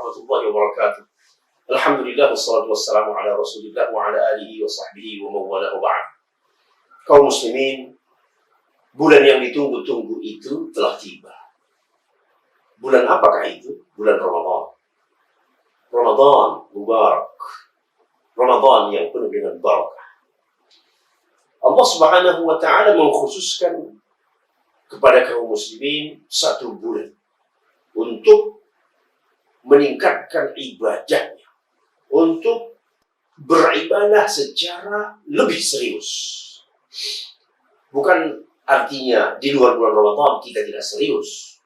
warahmatullahi wabarakatuh. Alhamdulillah wassalatu wassalamu ala Rasulillah wa ala alihi wa sahbihi wa mawalahu ba'd. Kaum muslimin, bulan yang ditunggu-tunggu itu telah tiba. Bulan apakah itu? Bulan Ramadan. Ramadan mubarak. Ramadan yang penuh dengan barakah. Allah Subhanahu wa taala mengkhususkan kepada kaum muslimin satu bulan untuk meningkatkan ibadahnya, untuk beribadah secara lebih serius. Bukan artinya di luar bulan Ramadan kita tidak serius,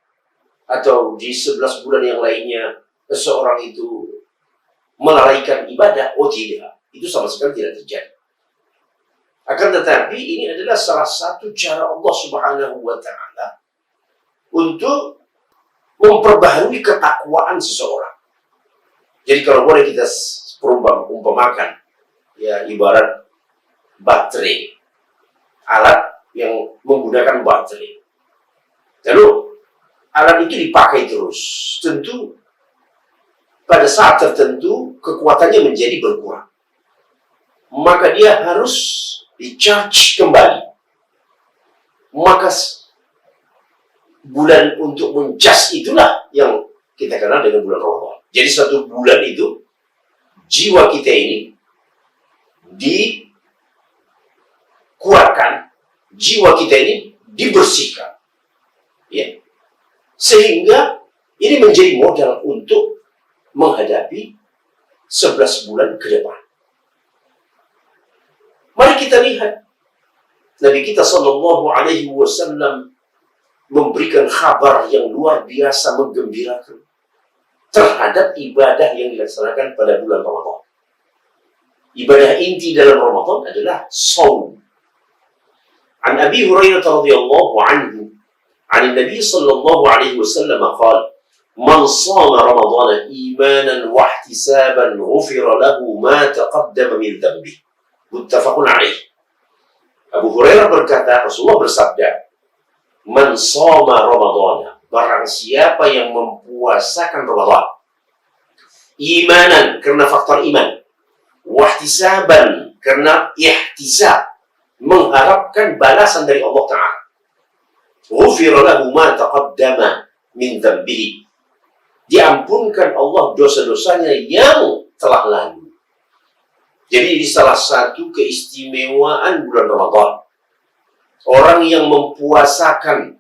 atau di 11 bulan yang lainnya seseorang itu melalaikan ibadah. Oh tidak, itu sama sekali tidak terjadi. Akan tetapi ini adalah salah satu cara Allah Subhanahu wa taala untuk memperbaharui ketakwaan seseorang. Jadi kalau boleh kita umpamakan, ya ibarat baterai, alat yang menggunakan baterai. Lalu alat itu dipakai terus, tentu pada saat tertentu kekuatannya menjadi berkurang. Maka dia harus di-charge kembali. Maka bulan untuk mencas itulah yang kita kenal dengan bulan Ramadan. Jadi satu bulan itu jiwa kita ini dikuatkan, jiwa kita ini dibersihkan, ya, sehingga ini menjadi modal untuk menghadapi 11 bulan ke depan. Mari kita lihat Nabi kita Sallallahu Alaihi Wasallam memberikan kabar yang luar biasa menggembirakan terhadap ibadah yang dilaksanakan pada bulan Ramadan. Ibadah inti dalam Ramadan adalah saum. An Abi Hurairah radhiyallahu anhu, an Nabi sallallahu alaihi wasallam qala, "Man shama Ramadan imanan wa ihtisaban, ghufira lahu ma taqaddama min dhanbi." Muttafaqun alaih. Abu Hurairah berkata, Rasulullah bersabda, "Man shoma Ramadan," barang siapa yang mempuasakan Ramadan, imanan karena faktor iman, wahtisaban karena ihtisab, mengharapkan balasan dari Allah Ta'ala, ghufira lahu ma taqaddama min dhanbihi, diampunkan Allah dosa-dosanya yang telah lalu. Jadi ini salah satu keistimewaan bulan Ramadan. Orang yang mempuasakan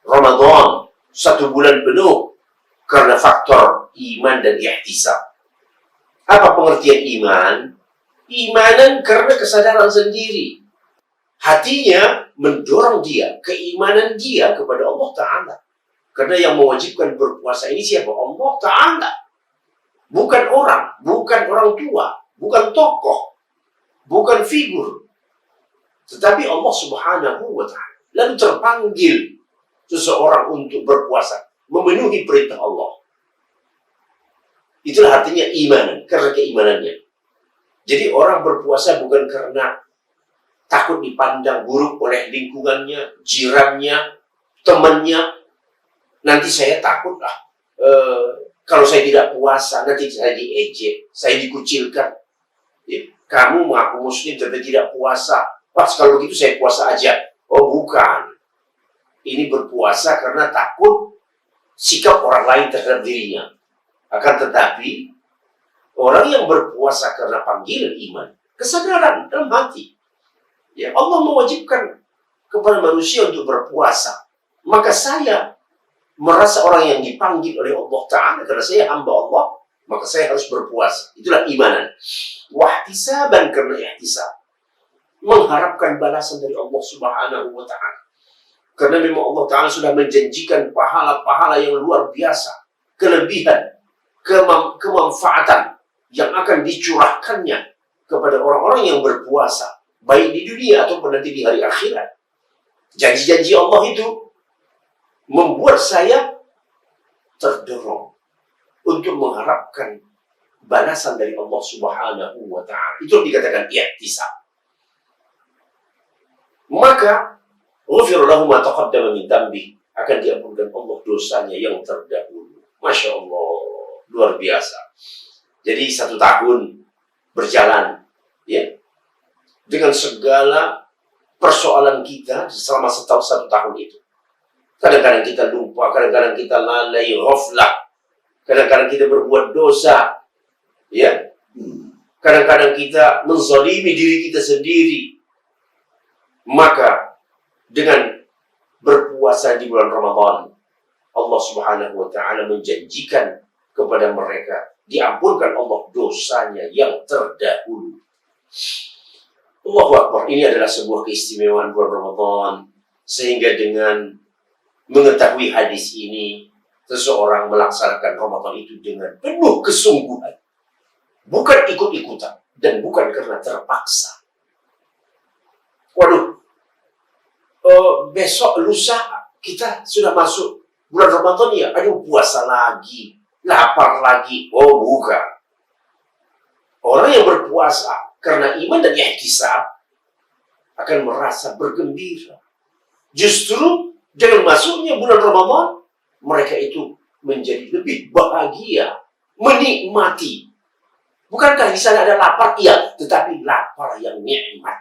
Ramadan 1 bulan penuh karena faktor iman dan ihtisab. Apa pengertian iman? Imanan karena kesadaran sendiri. Hatinya mendorong dia, keimanan dia kepada Allah Ta'ala. Karena yang mewajibkan berpuasa ini siapa? Allah Ta'ala. Bukan orang tua, bukan tokoh, bukan figur, tetapi Allah Subhanahu wa Ta'ala. Lalu terpanggil seseorang untuk berpuasa, memenuhi perintah Allah. Itulah artinya iman, karena keimanannya. Jadi orang berpuasa bukan karena takut dipandang buruk oleh lingkungannya, jirannya, temannya. Nanti saya takut kalau saya tidak puasa, nanti saya diejek, saya dikucilkan. Kamu mengaku muslim tapi tidak puasa. Pas kalau begitu saya puasa aja. Oh bukan. Ini berpuasa karena takut sikap orang lain terhadap dirinya. Akan tetapi orang yang berpuasa karena panggilan iman, kesadaran dalam hati. Ya, Allah mewajibkan kepada manusia untuk berpuasa. Maka saya merasa orang yang dipanggil oleh Allah Ta'ala karena saya hamba Allah, maka saya harus berpuasa. Itulah imanan. Wahtisaban karena ihtisab, mengharapkan balasan dari Allah Subhanahu wa Ta'ala. Karena memang Allah Ta'ala sudah menjanjikan pahala-pahala yang luar biasa, kelebihan, kemanfaatan yang akan dicurahkannya kepada orang-orang yang berpuasa, baik di dunia ataupun nanti di hari akhirat. Janji-janji Allah itu membuat saya terdorong untuk mengharapkan balasan dari Allah Subhanahu wa Ta'ala. Itu dikatakan ihtisab. Maka ghufira lahu ma taqaddama min dhanbi, akan diampunkan Allah dosanya yang terdahulu. Masya Allah. luar biasa. Jadi 1 tahun berjalan, ya, dengan segala persoalan kita selama 1 tahun itu. Kadang-kadang kita lupa, kadang-kadang kita lalai, ghaflah, kadang-kadang kita berbuat dosa, ya, kadang-kadang kita menzalimi diri kita sendiri. Maka dengan berpuasa di bulan Ramadan, Allah Subhanahu wa Ta'ala menjanjikan kepada mereka diampunkan Allah dosanya yang terdahulu. Allahu Akbar. Ini adalah sebuah keistimewaan bulan Ramadan, sehingga dengan mengetahui hadis ini, seseorang melaksanakan Ramadan itu dengan penuh kesungguhan, bukan ikut-ikutan dan bukan karena terpaksa. Waduh, besok lusa kita sudah masuk bulan Ramadan ya, aduh puasa lagi, lapar lagi. Oh bukan. Orang yang berpuasa karena iman dan ihtisab akan merasa bergembira. Justru dengan masuknya bulan Ramadan, mereka itu menjadi lebih bahagia, menikmati. Bukankah di sana ada lapar? Iya, tetapi lapar yang nikmat.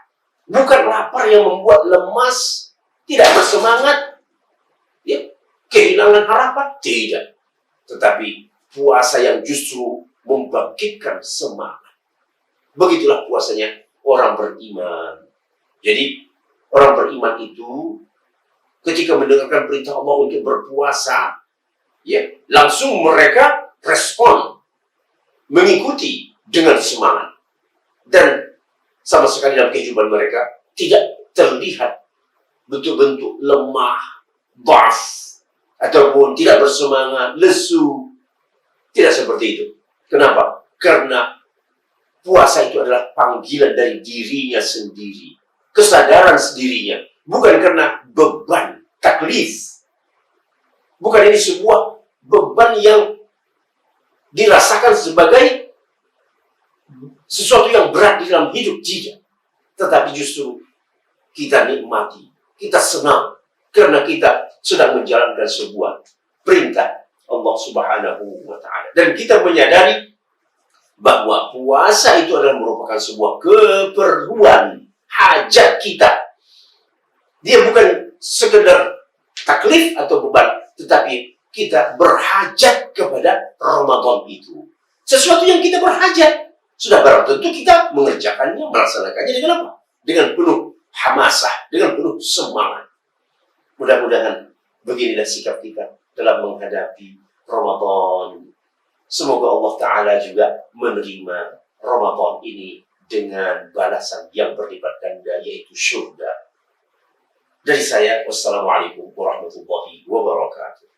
Bukan lapar yang membuat lemas, tidak bersemangat, ya, kehilangan harapan. Tidak. Tetapi puasa yang justru membangkitkan semangat. Begitulah puasanya orang beriman. Jadi orang beriman itu ketika mendengarkan perintah Allah untuk berpuasa, ya, langsung mereka respon, mengikuti dengan semangat. Dan sama sekali dalam kehidupan mereka tidak terlihat bentuk-bentuk lemah, dhaf, ataupun tidak bersemangat, lesu. Tidak seperti itu. Kenapa? Karena puasa itu adalah panggilan dari dirinya sendiri, kesadaran sendirinya, bukan karena beban, taklif. Bukan ini sebuah beban yang dirasakan sebagai sesuatu yang berat di dalam hidup, tidak. Tetapi justru kita nikmati, kita senang, karena kita sedang menjalankan sebuah perintah Allah Subhanahu wa Ta'ala. Dan kita menyadari bahwa puasa itu adalah merupakan sebuah keperluan, hajat kita. Dia bukan sekedar taklif atau beban, tetapi kita berhajat kepada Ramadan itu. Sesuatu yang kita berhajat. Sudah barang tentu kita mengerjakannya, melaksanakannya dengan apa? Dengan penuh hamasah, dengan penuh semangat. Mudah-mudahan beginilah sikap kita dalam menghadapi Ramadan. Semoga Allah Ta'ala juga menerima Ramadan ini dengan balasan yang berlipat ganda, yaitu syurga. Dari saya, wassalamualaikum warahmatullahi wabarakatuh.